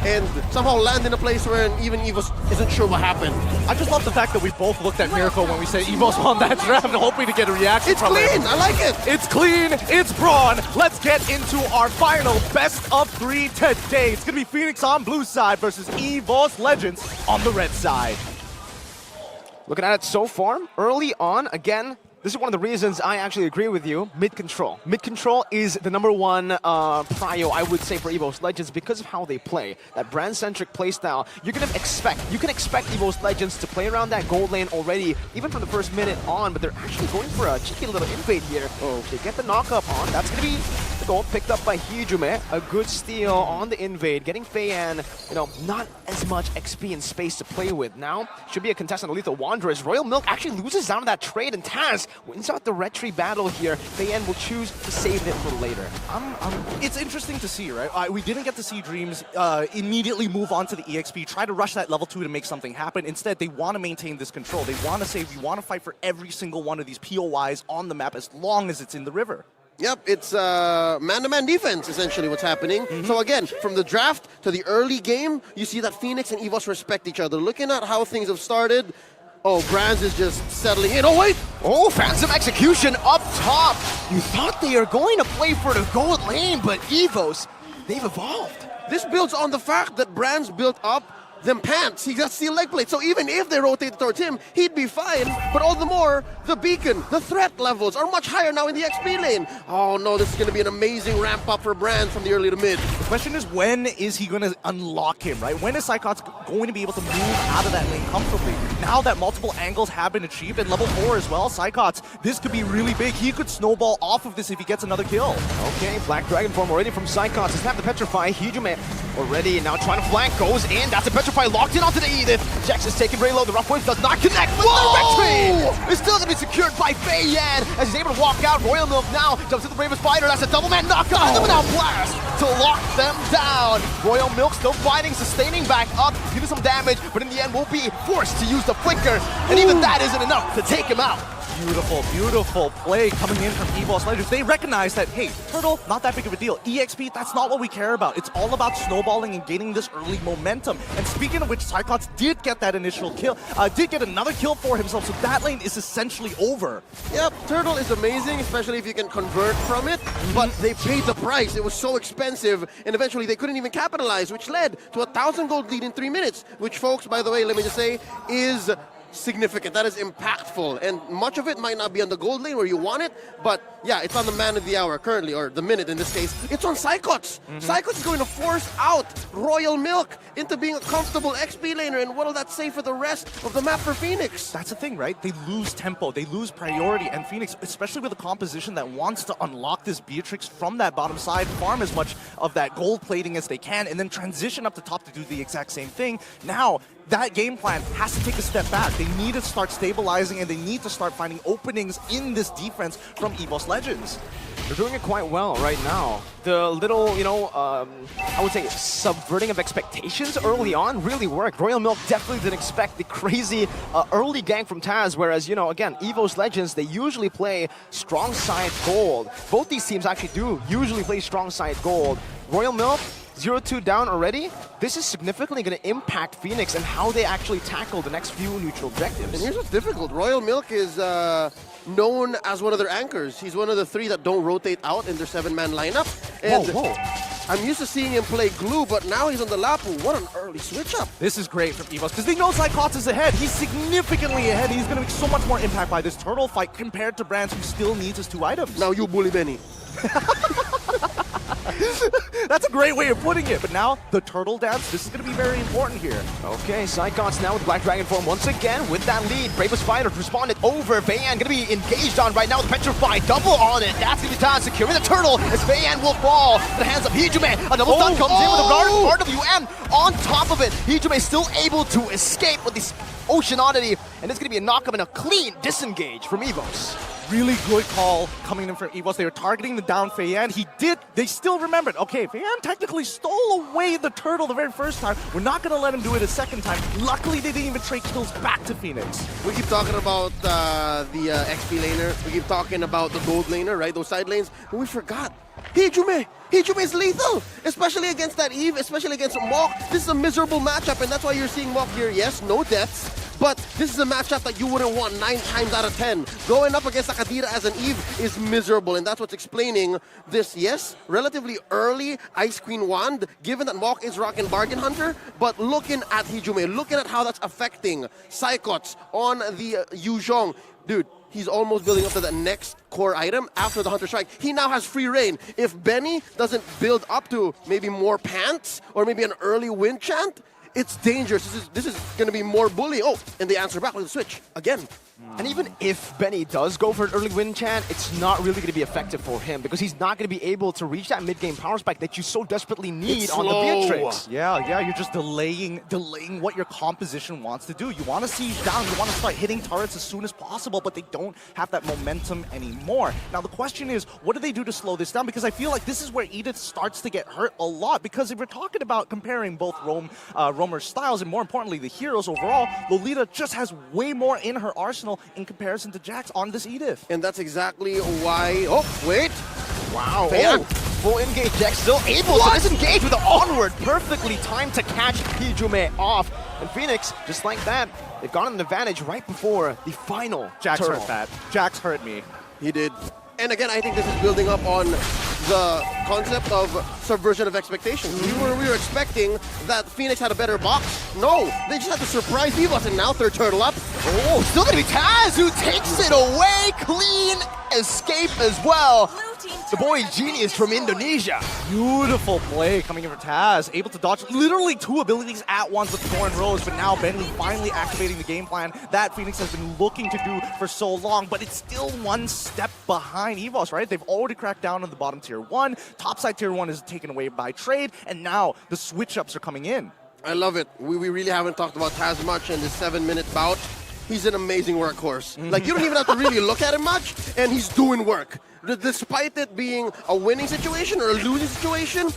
and somehow land in a place where even EVOS isn't sure what happened. I just love the fact that we both looked at Miracle when we said EVOS won that draft, hoping to get a reaction It's from clean! him. I like it! It's clean, it's brawn. Let's get into our final best of 3 today. It's gonna be FNX on blue side versus EVOS Legends on the red side. Looking at it so far, early on, again, this is one of the reasons I actually agree with you, mid-control. Mid-control is the #1 prio, I would say, for EVOS Legends because of how they play. That brand-centric playstyle, you can expect EVOS Legends to play around that gold lane already, even from the first minute on, but they're actually going for a cheeky little invade here. Oh, they get the knock-up on. That's going to be the gold picked up by Hijume. A good steal on the invade, getting Feiyan, not as much XP and space to play with. Now, should be a contestant of Lethal Wanderers. Royal Milk actually loses down to that trade, and Taz wins out the retry battle here. Feiyan will choose to save it for later. It's interesting to see, right? We didn't get to see Dreams immediately move on to the EXP, try to rush that level 2 to make something happen. Instead, they want to maintain this control. They want to say, we want to fight for every single one of these POIs on the map as long as it's in the river. Yep, it's man-to-man defense, essentially, what's happening. So again, from the draft to the early game, you see that FNX and EVOS respect each other. Looking at how things have started, oh, Brands is just settling in. Oh, wait! Oh, Phantom Execution up top! You thought they are going to play for the gold lane, but EVOS, they've evolved. This builds on the fact that Brands built up them pants. He got steel leg plate. So even if they rotate towards him, he'd be fine. But all the more, the beacon, the threat levels are much higher now in the XP lane. Oh no, this is going to be an amazing ramp up for Brands from the early to mid. The question is, when is he going to unlock him, right? When is Psychots going to be able to move out of that lane comfortably? Now that multiple angles have been achieved, and level 4 as well, Psychots, this could be really big. He could snowball off of this if he gets another kill. Okay, Black Dragon form already from Psychots. Doesn't have the Petrify. Hijume already now trying to flank, goes in. That's a Petrify locked in onto the Edith. Jax is taking very low. The rough wave does not connect with the retry. It's still going to be secured by Feiyan as he's able to walk out. Royal Milk now jumps to the Bravest Spider. That's a double man knockout. And now blast to lock them down. Royal Milk still fighting, sustaining back up, doing some damage, but in the end will be forced to use the flicker. And even that isn't enough to take him out. Beautiful, beautiful play coming in from EVOS Legends. They recognize that, hey, Turtle, not that big of a deal. EXP, that's not what we care about. It's all about snowballing and gaining this early momentum. And speaking of which, Psychots did get that initial kill, did get another kill for himself, so that lane is essentially over. Yep, Turtle is amazing, especially if you can convert from it, but they paid the price. It was so expensive, and eventually they couldn't even capitalize, which led to a 1,000 gold lead in 3 minutes, which, folks, by the way, let me just say, is significant. That is impactful, and much of it might not be on the gold lane where you want it, but yeah, it's on the man of the hour currently, or the minute in this case. It's on Psychots. Psychots is going to force out Royal Milk into being a comfortable XP laner, and what will that say for the rest of the map for FNX? That's the thing, right? They lose tempo, they lose priority, and FNX, especially with a composition that wants to unlock this Beatrix from that bottom side, farm as much of that gold plating as they can, and then transition up the top to do the exact same thing. Now, that game plan has to take a step back. They need to start stabilizing, and they need to start finding openings in this defense from EVOS Legends. They're doing it quite well right now. The little, I would say subverting of expectations early on really worked. Royal Milk definitely didn't expect the crazy early gank from Taz, whereas, again, EVOS Legends, they usually play strong side gold. Both these teams actually do usually play strong side gold. Royal Milk, 0-2 down already. This is significantly going to impact FNX and how they actually tackle the next few neutral objectives. And here's what's difficult. Royal Milk is known as one of their anchors. He's one of the 3 that don't rotate out in their 7-man lineup. And I'm used to seeing him play glue, but now he's on the Lapu. What an early switch up. This is great from EVOS, because they know Psychots is ahead. He's significantly ahead. He's going to make so much more impact by this Turtle fight compared to Brands, who still needs his 2 items. Now you bully Benny. That's a great way of putting it. But now, the Turtle dance, this is going to be very important here. Okay, Psychots now with Black Dragon form once again with that lead. Bravest Spider responded over. Feiyan going to be engaged on right now with Petrify. Double on it. That's going to be Taz securing the Turtle as Feiyan will fall to the hands of Hijume. A double stun comes in with a RWM on top of it. Hijume still able to escape with this Ocean Oddity, and it's going to be a knockup and a clean disengage from EVOS. Really good call coming in from EVOS. They were targeting the down Feiyan. They still remembered, okay, Feiyan technically stole away the Turtle the very first time. We're not going to let him do it a second time. Luckily, they didn't even trade kills back to FNX. We keep talking about the XP laner. We keep talking about the gold laner, right? Those side lanes. But we forgot Hijume is lethal, especially against that Eve, especially against Mok. This is a miserable matchup, and that's why you're seeing Mok here. Yes, no deaths, but this is a matchup that you wouldn't want 9 times out of 10. Going up against Akadira as an Eve is miserable, and that's what's explaining this, yes, relatively early Ice Queen Wand, given that Mok is rocking Bargain Hunter, but looking at Hijume, looking at how that's affecting Psychots on the Yuzhong. Dude, he's almost building up to the next core item after the Hunter Strike. He now has free reign. If Benny doesn't build up to maybe more pants or maybe an early wind chant, it's dangerous. This is going to be more bully. Oh, and they answer back with a switch again. And even if Benny does go for an early win chant, it's not really going to be effective for him because he's not going to be able to reach that mid-game power spike that you so desperately need on the Beatrix. Yeah, you're just delaying what your composition wants to do. You want to siege down, you want to start hitting turrets as soon as possible, but they don't have that momentum anymore. Now the question is, what do they do to slow this down? Because I feel like this is where Edith starts to get hurt a lot, because if we're talking about comparing both roamer styles and more importantly the heroes overall, Lolita just has way more in her arsenal in comparison to Jax on this Edith. And that's exactly why... Oh, wait. Wow. Oh, full engage. Jax still able to disengage with the onward. Perfectly timed to catch Hijume off. And FNX, just like that, they've gotten an advantage right before the final Jax turtle. hurt that. Jax hurt me. He did. And again, I think this is building up on the concept of subversion of expectations. We were expecting that FNX had a better box. No, they just had to surprise EVOS, and now third turtle up. Oh, still gonna be Taz who takes it away. Clean escape as well. The boy genius from Indonesia. Beautiful play coming in for Taz. Able to dodge literally 2 abilities at once with Thorn Rose, but now Benny finally activating the game plan that FNX has been looking to do for so long, but it's still one step behind EVOS, right? They've already cracked down on the bottom tier 1. Topside tier 1 is taken away by trade, and now the switch-ups are coming in. I love it. We really haven't talked about Taz much in this 7-minute bout. He's an amazing workhorse. Like, you don't even have to really look at him much, and he's doing work. Despite it being a winning situation or a losing situation,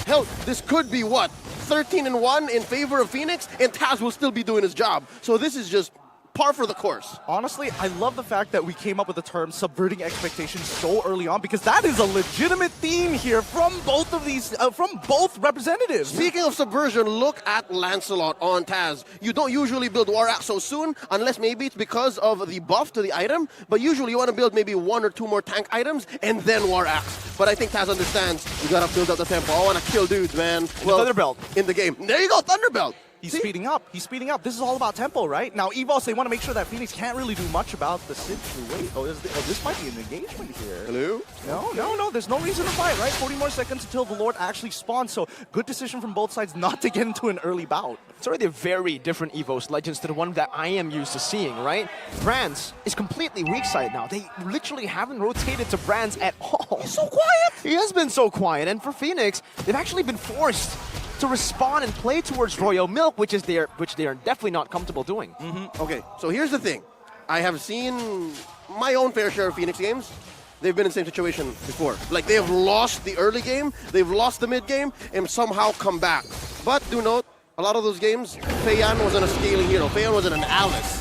hell, this could be what? 13-1 in favor of FNX, and Taz will still be doing his job. So this is just par for the course. Honestly, I love the fact that we came up with the term subverting expectations so early on, because that is a legitimate theme here from both of these, from both representatives. Speaking of subversion, look at Lancelot on Taz. You don't usually build War Axe so soon, unless maybe it's because of the buff to the item, but usually you want to build maybe 1 or 2 more tank items and then War Axe. But I think Taz understands, you gotta build up the tempo. I want to kill dudes, man. Well, Thunderbelt. In the game. There you go, Thunderbelt. He's speeding up. He's speeding up. This is all about tempo, right? Now, EVOS, they want to make sure that FNX can't really do much about the situation. Oh, this might be an engagement here. Hello? No. There's no reason to fight, right? 40 more seconds until the Lord actually spawns. So, good decision from both sides not to get into an early bout. It's already a very different EVOS Legends to the one that I am used to seeing, right? Brands is completely weak side now. They literally haven't rotated to Brands at all. He's so quiet. He has been so quiet. And for FNX, they've actually been forced to respond and play towards Royal Milk, which they are definitely not comfortable doing. Okay, so here's the thing. I have seen my own fair share of FNX games. They've been in the same situation before. Like, they have lost the early game, they've lost the mid game, and somehow come back. But do note, a lot of those games, Feiyan wasn't a scaling hero. Feiyan wasn't an Alice.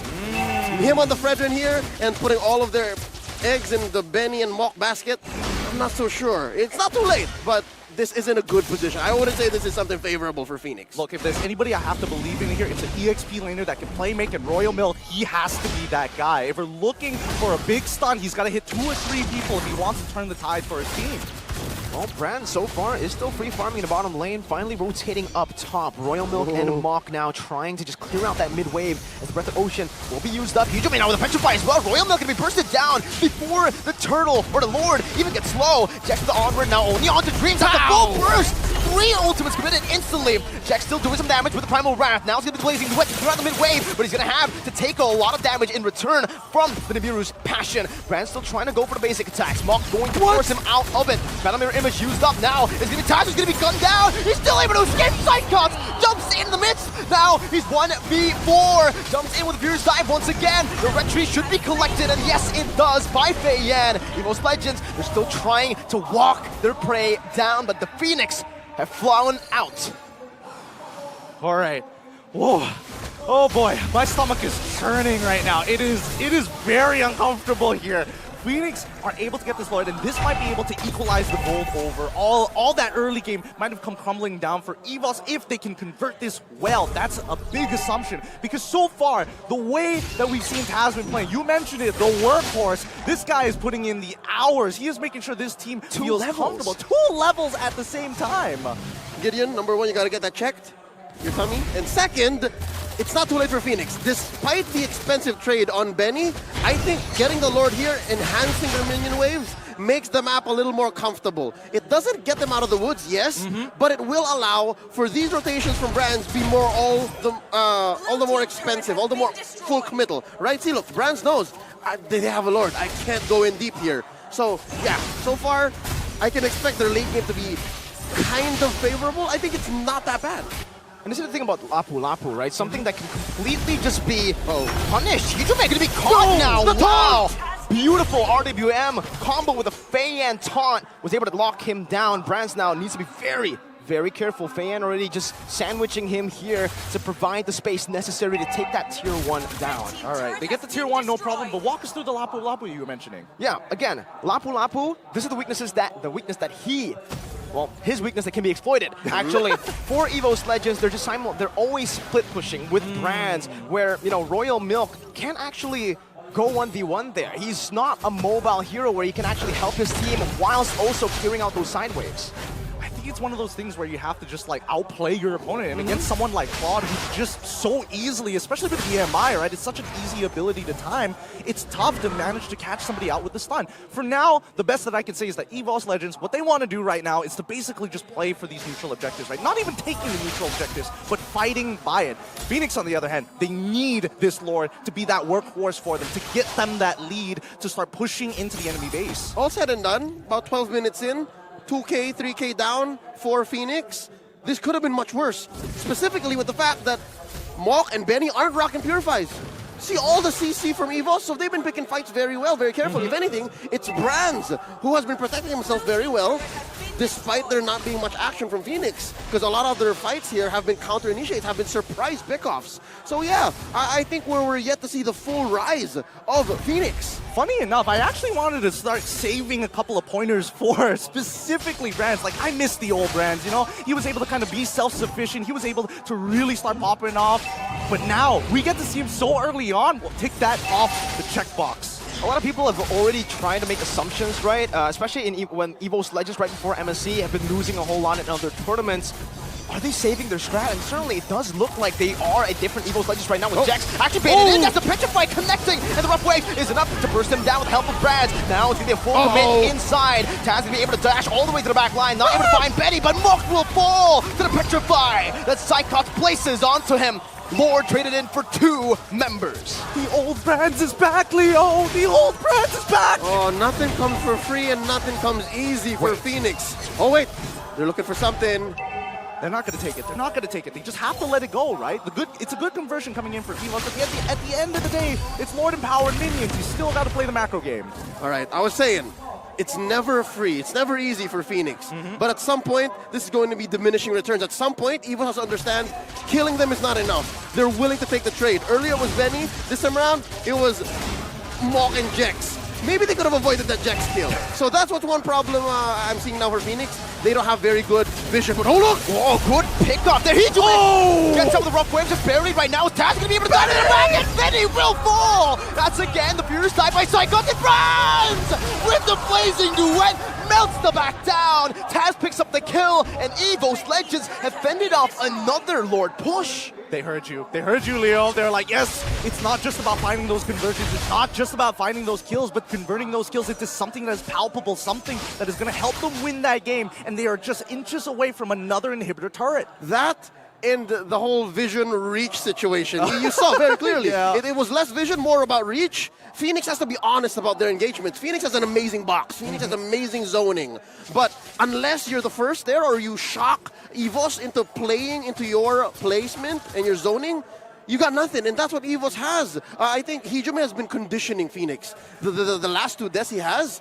Him on the Fredrin here and putting all of their eggs in the Benny and Mok basket, I'm not so sure. It's not too late, but this isn't a good position. I wouldn't say this is something favorable for FNX. Look, if there's anybody I have to believe in here, it's an EXP laner that can play, make, and Royal Milk. He has to be that guy. If we're looking for a big stun, he's got to hit 2 or 3 people if he wants to turn the tide for his team. Well, Brand so far is still free farming in the bottom lane, finally rotating up top. Royal Milk and Mok now trying to just clear out that mid wave as the Breath of Ocean will be used up. Hijume now with a Petrify as well. Royal Milk can be bursted down before the Turtle or the Lord even gets low. Jax with the onward now only onto Dreams at the full burst. 3 ultimates committed instantly. Jax still doing some damage with the Primal Wrath. Now he's going to be blazing the wet to clear out the mid wave, but he's going to have to take a lot of damage in return from the Nibiru's Passion. Brand still trying to go for the basic attacks. Mok going to force him out of it. Battle Mirror Image used up now. It's going to be Taz who's going to be gunned down. He's still able to escape side cuts. Jumps in the midst. Now he's 1v4. Jumps in with a Furious Dive once again. The red tree should be collected, and yes, it does by Feiyan. EVOS Legends, they're still trying to walk their prey down, but the FNX have flown out. All right. Whoa. Oh boy, my stomach is churning right now. It is very uncomfortable here. Phoenix are able to get this Lord, and this might be able to equalize the gold over. All that early game might have come crumbling down for EVOS if they can convert this well. That's a big assumption, because so far, the way that we've seen Taz been playing, you mentioned it, the workhorse, this guy is putting in the hours. He is making sure this team feels comfortable. 2 levels at the same time. Gideon, number one, you gotta get that checked, your tummy. And second, it's not too late for Phoenix. Despite the expensive trade on Benny, I think getting the Lord here, enhancing their minion waves, makes the map a little more comfortable. It doesn't get them out of the woods, yes, but it will allow for these rotations from brands be more all the more expensive, all the more full committal, right? See, look, brands knows they have a Lord. I can't go in deep here. So yeah, so far I can expect their late game to be kind of favorable. I think it's not that bad. And this is the thing about Lapu Lapu, right? Something that can completely just be punished. Hijime gonna be caught now. Wow! Beautiful RWM combo with a Feiyan taunt. Was able to lock him down. Brands now needs to be very, very careful. Feiyan already just sandwiching him here to provide the space necessary to take that tier 1 down. All right, they get the tier 1, no problem, but walk us through the Lapu Lapu you were mentioning. Yeah, again, Lapu Lapu, this is the weakness that he, well, his weakness that can be exploited, actually. For EVOS Legends, they're always split pushing with brands where, you know, Royal Milk can't actually go 1v1 there. He's not a mobile hero where he can actually help his team whilst also clearing out those side waves. I think it's one of those things where you have to just like outplay your opponent, and against someone like Claude who's just so easily, especially with the EMI, right? It's such an easy ability to time. It's tough to manage to catch somebody out with the stun. For now, the best that I can say is that EVOS Legends, what they want to do right now is to basically just play for these neutral objectives, right? Not even taking the neutral objectives, but fighting by it. Phoenix, on the other hand, they need this Lord to be that workhorse for them, to get them that lead, to start pushing into the enemy base. All said and done, about 12 minutes in, 2K, 3K down for Phoenix. This could have been much worse, specifically with the fact that Mok and Benny aren't rocking Purifies. See all the CC from EVOS, so they've been picking fights very well, very carefully. If anything, it's Brands who has been protecting himself very well, despite there not being much action from Phoenix, because a lot of their fights here have been counter-initiates, have been surprise pickoffs. So yeah, I think we're yet to see the full rise of Phoenix. Funny enough, I actually wanted to start saving a couple of pointers for specifically Brands. Like, I miss the old Brands, you know? He was able to kind of be self-sufficient. He was able to really start popping off. But now, we get to see him so early on. We'll take that off the checkbox. A lot of people have already tried to make assumptions, right? Especially when EVOS Legends right before MSC have been losing a whole lot in other tournaments. Are they saving their strat? And certainly it does look like they are a different EVOS Legends right now with Jax actually baited in. That's the Petrify connecting, and the rough wave is enough to burst him down with help of Brads. Now it's going to be a full commit inside. Taz going to be able to dash all the way to the back line, not able to find Betty, but Mok will fall to the Petrify that Psychops places onto him. Lord traded in for 2 members. The old Brands is back, Leo! The old Brands is back! Oh, nothing comes for free and nothing comes easy for Phoenix. Oh wait, they're looking for something. They're not going to take it. They're not going to take it. They just have to let it go, right? It's a good conversion coming in for EVOS. At the end of the day, it's Lord empowered minions. You still got to play the macro game. All right, I was saying, it's never free. It's never easy for Phoenix. But at some point, this is going to be diminishing returns. At some point, EVOS has to understand killing them is not enough. They're willing to take the trade. Earlier it was Benny. This time around, it was Mok and Jex. Maybe they could have avoided that Jex kill. So that's what's one problem I'm seeing now for Phoenix. They don't have very good vision. But oh look! Oh, good pickup there. He gets some of the rough waves just buried right now. Taz gonna be able to dive in the back, and Benny will fall. That's again the furious dive by Psychotic Brands with the blazing duet. Melts the back down. Taz picks up the kill, and EVOS Legends have fended off another Lord push. They heard you. They heard you, Leo. They're like, yes, it's not just about finding those conversions. It's not just about finding those kills, but converting those kills into something that is palpable, something that is going to help them win that game. And they are just inches away from another inhibitor turret. That and the whole vision reach situation. You saw very clearly. It was less vision, more about reach. Phoenix has to be honest about their engagements. Phoenix has an amazing box. Phoenix has amazing zoning. But unless you're the first there or you shock EVOS into playing into your placement and your zoning, you got nothing, and that's what EVOS has. I think Hijime has been conditioning Phoenix. The last 2 deaths he has,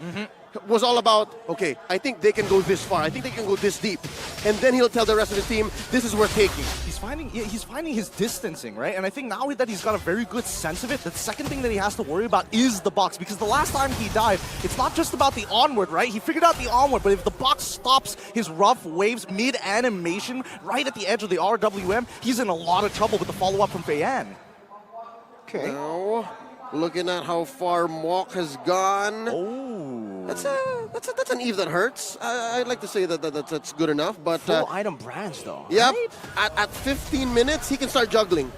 was all about, okay, I think they can go this far. I think they can go this deep. And then he'll tell the rest of his team, this is worth taking. He's finding his distancing, right? And I think now that he's got a very good sense of it, the second thing that he has to worry about is the box. Because the last time he died, it's not just about the onward, right? He figured out the onward, but if the box stops his rough waves mid-animation right at the edge of the RWM, he's in a lot of trouble with the follow-up from Feiyan. Okay. Now, looking at how far Mok has gone. Oh. That's an Eve that hurts. I'd like to say that's good enough, but Full item brands, though. yep. Right? At 15 minutes, he can start juggling.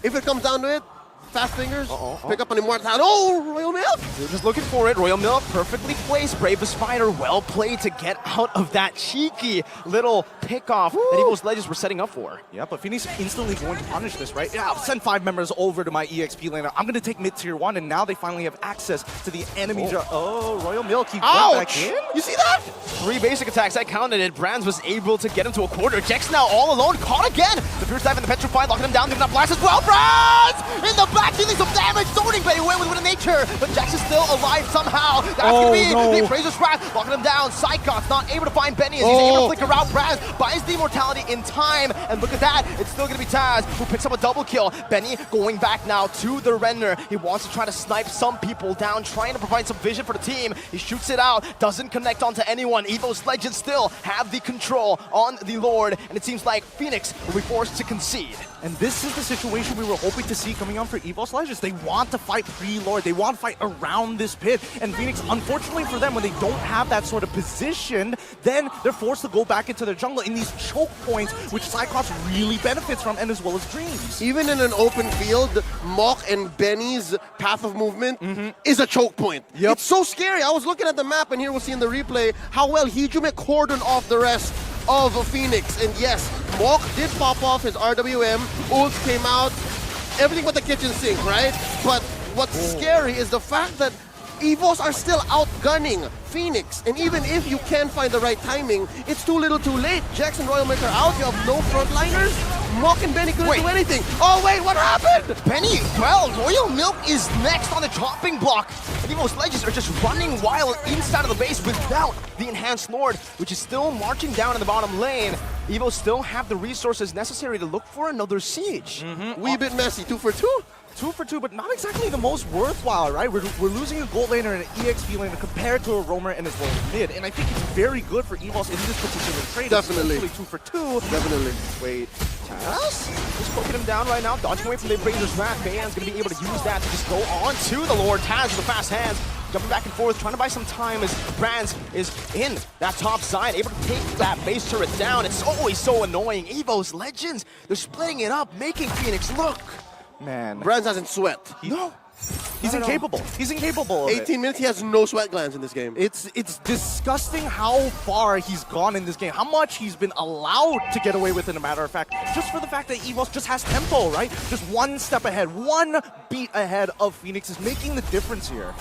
If it comes down to it, fast fingers, pick up an Immortal. Oh, Royal Milk! You're just looking for it. Royal Milk, perfectly placed. Bravest Fighter, well played to get out of that cheeky little pickoff that EVOS Legends were setting up for. Yeah, but Phoenix instantly going to punish this, right? Yeah, I'll send 5 members over to my EXP laner. I'm going to take mid-tier 1, and now they finally have access to the enemy. Royal Milk, he went back in. You see that? 3 basic attacks, that counted it. Brands was able to get him to a quarter. Jex now all alone, caught again. The Fierce Dive and the Petrified, locking him down, giving up blast as well. Brands in the back, dealing some damage, zoning Betty away with nature, but Jex is still alive somehow. That's gonna be the Appraiser's Wrath, locking him down. Psychon's not able to find Benny as he's able to flicker out. Brands buys the immortality in time, and look at that, it's still gonna be Taz who picks up a double kill. Benny going back now to the render. He wants to try to snipe some people down, trying to provide some vision for the team. He shoots it out, doesn't connect onto anyone. EVOS Legends still have the control on the Lord, and it seems like Phoenix will be forced to concede. And this is the situation we were hoping to see coming on for EVOS Legends. They want to fight pre-Lord. They want to fight around this pit. And Phoenix, unfortunately for them, when they don't have that sort of position, then they're forced to go back into their jungle in these choke points, which Cyclops really benefits from, and as well as Dreams. Even in an open field, Mok and Benny's path of movement is a choke point. Yep. It's so scary. I was looking at the map, and here we'll see in the replay how well Hijume cordoned off the rest of Phoenix. And yes, Mok did pop off his RWM, ult came out, everything but the kitchen sink, right? But what's scary is the fact that EVOS are still outgunning Phoenix, and even if you can find the right timing, it's too little too late. Jax and Royal Milk are out, you have no frontliners. Mok and Benny couldn't do anything. Oh wait, what happened? Benny, well, Royal Milk is next on the chopping block. And EVOS Legends are just running wild inside of the base without the Enhanced Lord, which is still marching down in the bottom lane. EVOS still have the resources necessary to look for another siege. Wee bit messy, 2 for 2. 2 for 2, but not exactly the most worthwhile, right? We're losing a gold laner and an EXP laner compared to a roamer and as well as mid, and I think it's very good for EVOS in this particular trade. Definitely. 2 for 2. Definitely. Wait, Taz just poking him down right now, dodging away from the Appraiser's Wrath. Feiyan's going to be able to use that to just go on to the Lord. Taz with the fast hands, jumping back and forth, trying to buy some time as Brands is in that top side, able to take that base turret down. It's always so annoying. EVOS Legends, they're splitting it up, making Phoenix look. man. Brands hasn't sweat. He's incapable. He's incapable of it. 18 minutes, he has no sweat glands in this game. It's disgusting how far he's gone in this game, how much he's been allowed to get away with, in a matter of fact, just for the fact that EVOS just has tempo, right? Just one step ahead, one beat ahead of Phoenix is making the difference here.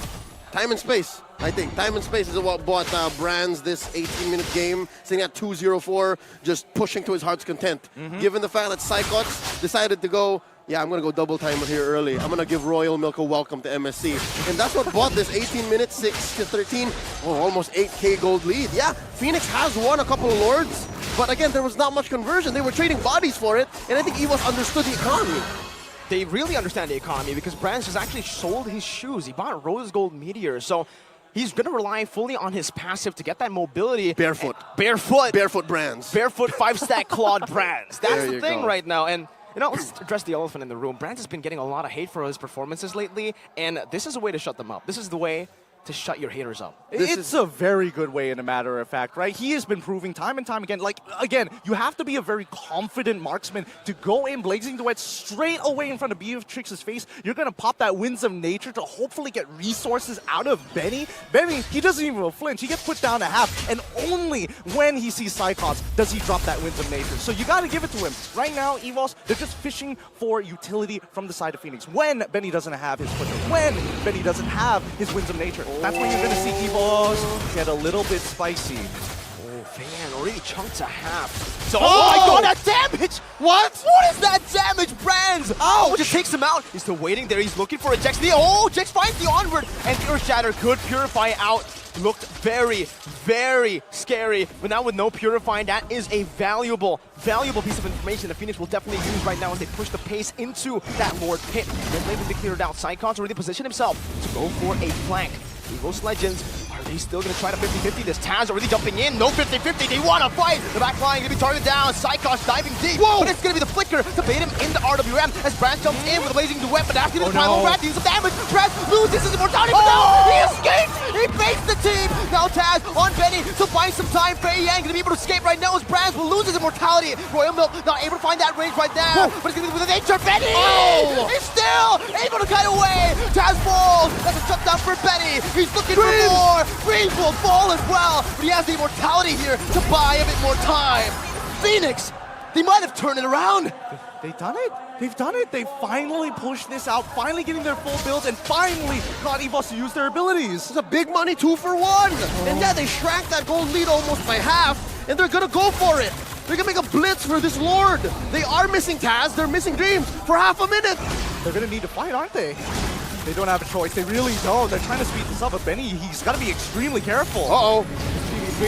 Time and space, I think. Time and space is what bought Brands this 18-minute game, sitting at 2-0-4, just pushing to his heart's content. Given the fact that Psychots decided to go, yeah, I'm going to go double timer here early. I'm going to give Royal Milk a welcome to MSC. And that's what bought this 18 minutes, 6-13, almost 8K gold lead. Yeah, Phoenix has won a couple of Lords, but again, there was not much conversion. They were trading bodies for it, and I think EVOS understood the economy. They really understand the economy because Brands has actually sold his shoes. He bought Rose Gold Meteor, so he's going to rely fully on his passive to get that mobility. Barefoot. Barefoot Brands. Barefoot 5-stack clawed Brands. That's There the you thing go. right now. And you know, let's address the elephant in the room. Brands has been getting a lot of hate for his performances lately, and this is a way to shut them up. This is the way to shut your haters up. It's a very good way, in a matter of fact, right? He has been proving time and time again. Like, again, you have to be a very confident marksman to go in Blazing Duet straight away in front of Beatrix's face. You're going to pop that Winds of Nature to hopefully get resources out of Benny. Benny, he doesn't even flinch. He gets put down to half, and only when he sees Cyclops does he drop that Winds of Nature. So you got to give it to him. Right now, EVOS, they're just fishing for utility from the side of Phoenix. When Benny doesn't have his flicker, when Benny doesn't have his Winds of Nature, that's when you're going to see EVOS get a little bit spicy. Oh, Fan already chunked to half. So, oh my god, that damage! What? What is that damage, Brands? Oh, just takes him out. He's still waiting there. He's looking for a Jex. Oh, Jex finds the onward, and the Earth Shatter could purify out looked very, very scary. But now with no Purifying, that is a valuable piece of information that FNX will definitely use right now as they push the pace into that Lord pit. They're able to clear it out. Sycon's already positioned himself to go for a flank. EVOS Legends, are they still going to try to 50-50 this? Taz already jumping in, no 50-50, they want to fight! The back line going to be targeted down, Sycon's diving deep, but it's going to be the flicker to bait him into RWM as Brad jumps in with a blazing duet, but after the final Brad deals some damage, Brad loses his immortality, but now he escapes! He baits the team! Now Taz on Benny to buy some time, Fei Yang going to be able to escape right now as Brad will lose his immortality. Royal Milk not able to find that range right there, but it's going to be with the nature, Benny! He's still able to cut away! Taz falls! That's a jump down for Benny! He's looking for more! Dreams will fall as well, but he has the immortality here to buy a bit more time. FNX, they might have turned it around. They've done it. They've done it. They finally pushed this out, finally getting their full builds, and finally got EVOS to use their abilities. It's a big money 2-for-1. And yeah, they shrank that gold lead almost by half, and they're gonna go for it. They're gonna make a blitz for this Lord. They are missing Taz, they're missing Dreams for half a minute. They're gonna need to fight, aren't they? They don't have a choice. They really don't. They're trying to speed this up, but Benny, he's got to be extremely careful. Uh-oh.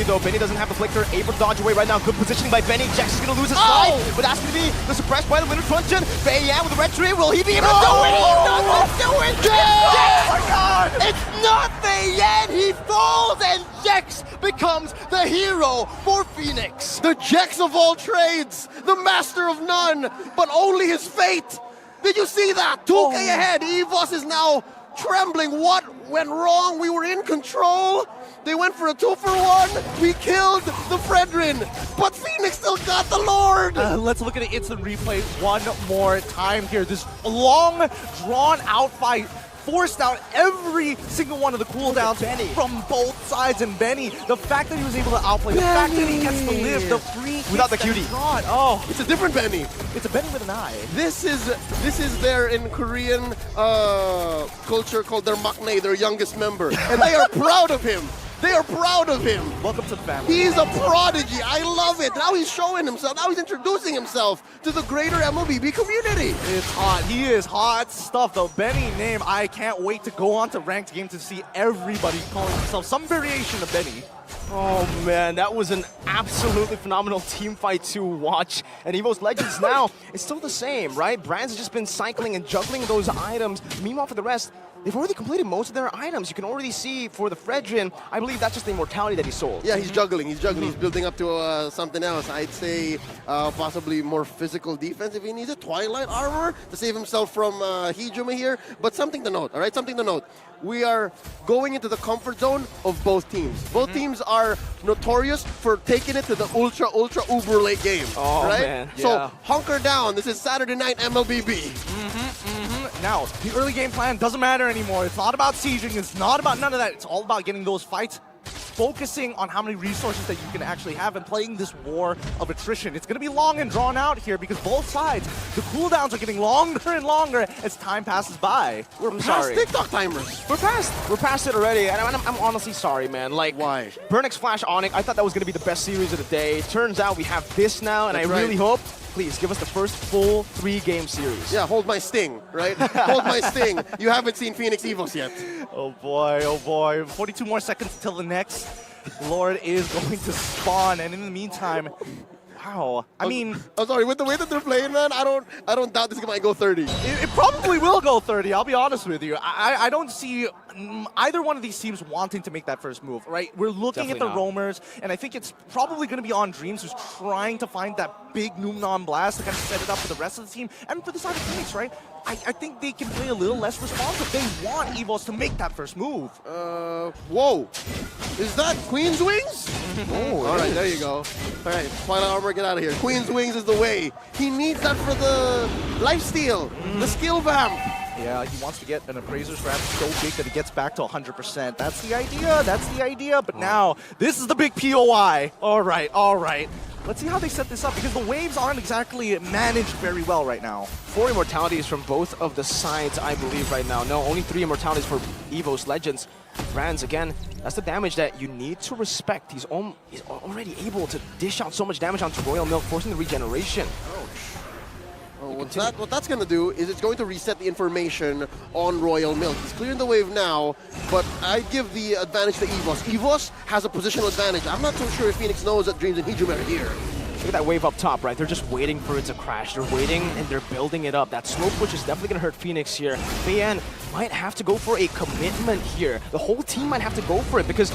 Though Benny doesn't have the flicker, able to dodge away right now. Good positioning by Benny. Jax is going to lose his slide, but that's going to be the suppressed by the winner Truncheon. Fei Yan with the red tree. Will he be able to do it? He's not going to do it. Oh my God! It's not Fei Yan. He falls, and Jax becomes the hero for FNX. The Jex of all trades, the master of none, but only his fate. Did you see that? 2K ahead. EVOS is now trembling. What went wrong? We were in control. They went for a 2-for-1. We killed the Fredrin, but FNX still got the Lord. Let's look at an instant replay one more time here. This long, drawn-out fight forced out every single one of the cooldowns from both sides, and Benny, the fact that he was able to outplay, the fact that he gets to live, the free without the cutie. Oh, it's a different Benny. It's a Benny with an eye. This is their in Korean culture called their maknae, their youngest member, and they are proud of him. They are proud of him. Welcome to the family. He's a prodigy. I love it. Now he's showing himself. Now he's introducing himself to the greater MLBB community. It's hot. He is hot stuff, though. Benny name, I can't wait to go on to ranked game to see everybody calling themselves some variation of Benny. Oh man, that was an absolutely phenomenal team fight to watch. And EVOS Legends now, it's still the same, right? Brands has just been cycling and juggling those items. Meanwhile, for the rest, they've already completed most of their items. You can already see for the Fredrin, I believe that's just the immortality that he sold. Yeah, he's juggling. He's building up to something else. I'd say possibly more physical defense if he needs it. Twilight armor to save himself from Hijuma here. But something to note, all right? Something to note. We are going into the comfort zone of both teams. Both teams are notorious for taking it to the ultra uber late game. Oh, right? man. So Yeah. hunker down. This is Saturday night MLBB. Now, the early game plan doesn't matter anymore. It's not about sieging. It's not about none of that. It's all about getting those fights, focusing on how many resources that you can actually have and playing this war of attrition. It's going to be long and drawn out here because both sides, the cooldowns are getting longer and longer as time passes by. We're past TikTok timers. We're past it already, and I'm honestly sorry, man. Like, why? Burnix Flash Onyx, I thought that was going to be the best series of the day. Turns out we have this now, and That's I really hope, please, give us the first full 3-game series. Yeah, hold my sting, right? Hold my sting. You haven't seen FNX EVOS yet. Oh boy. 42 more seconds until the next Lord is going to spawn, and in the meantime, wow. I mean, I'm sorry, with the way that they're playing, man, I don't doubt this might go 30. it probably will go 30, I'll be honest with you. I don't see either one of these teams wanting to make that first move, right? We're looking Definitely at the roamers, and I think it's probably going to be on Dreams, who's trying to find that big Numnon blast to kind of set it up for the rest of the team. And for the side of FNX, right? I think they can play a little less responsive. They want EVOS to make that first move. Whoa. Is that Queen's Wings? Oh, all right, there you go. All right, Twilight Armor, get out of here. Queen's Wings is the way. He needs that for the lifesteal, the skill vamp. Yeah, he wants to get an Appraiser's Wrap so big that he gets back to 100%. That's the idea, but now, this is the big POI. All right. Let's see how they set this up, because the waves aren't exactly managed very well right now. 4 immortalities from both of the sides, I believe, right now. No, only 3 immortalities for EVOS Legends. Brands, again, that's the damage that you need to respect. He's already able to dish out so much damage onto Royal Milk, forcing the regeneration. What that's going to do is it's going to reset the information on Royal Milk. He's clearing the wave now, but I give the advantage to EVOS. EVOS has a positional advantage. I'm not so sure if FNX knows that Dreams and Hijum are here. Look at that wave up top, right? They're just waiting for it to crash. They're waiting and they're building it up. That slow push is definitely going to hurt FNX here. Bayan might have to go for a commitment here. The whole team might have to go for it because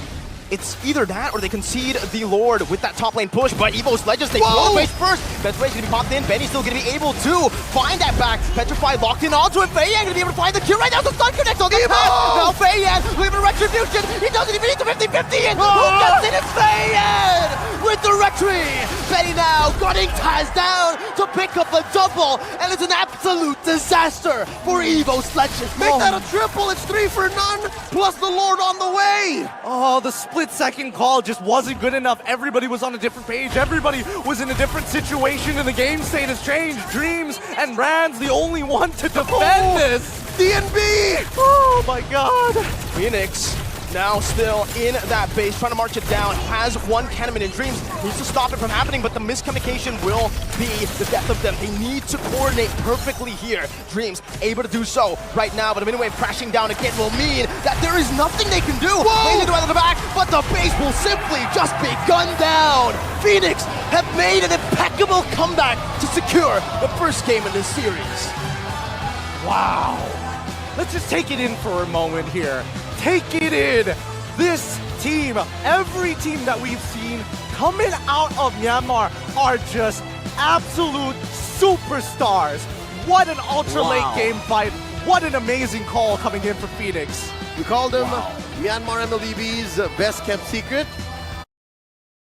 it's either that or they concede the Lord with that top lane push. But EVOS Legends, they go face first. Petrify's going to be popped in. Benny's still going to be able to find that back. Petrify locked in onto it. Fayan going to be able to find the kill right now. The stun connects on the path. Now Fayan, leaving retribution. He doesn't even need the 50-50 in. Who gets it? It's Fayan with the retry. Benny now gunning Taz down to pick up a double. And it's an absolute disaster for EVOS Legends. Make that a triple. It's 3 for none, plus the Lord on the way. Oh, the split-second call just wasn't good enough. Everybody was on a different page. Everybody was in a different situation, and the game state has changed. Dreams and Rand's the only one to defend this. DNB! Oh my god. FNX now still in that base, trying to march it down. Has one Cannon in Dreams. Needs to stop it from happening, but the miscommunication will be the death of them. They need to coordinate perfectly here. Dreams able to do so right now, but a minute wave crashing down again will mean that there is nothing they can do. They need to out of the back, but the base will simply just be gunned down. FNX have made an impeccable comeback to secure the first game in this series. Wow. Let's just take it in for a moment here. Take it in. This team, every team that we've seen coming out of Myanmar are just absolute superstars. What an ultra late game fight. What an amazing call coming in for FNX. We called them Myanmar MLDB's best kept secret.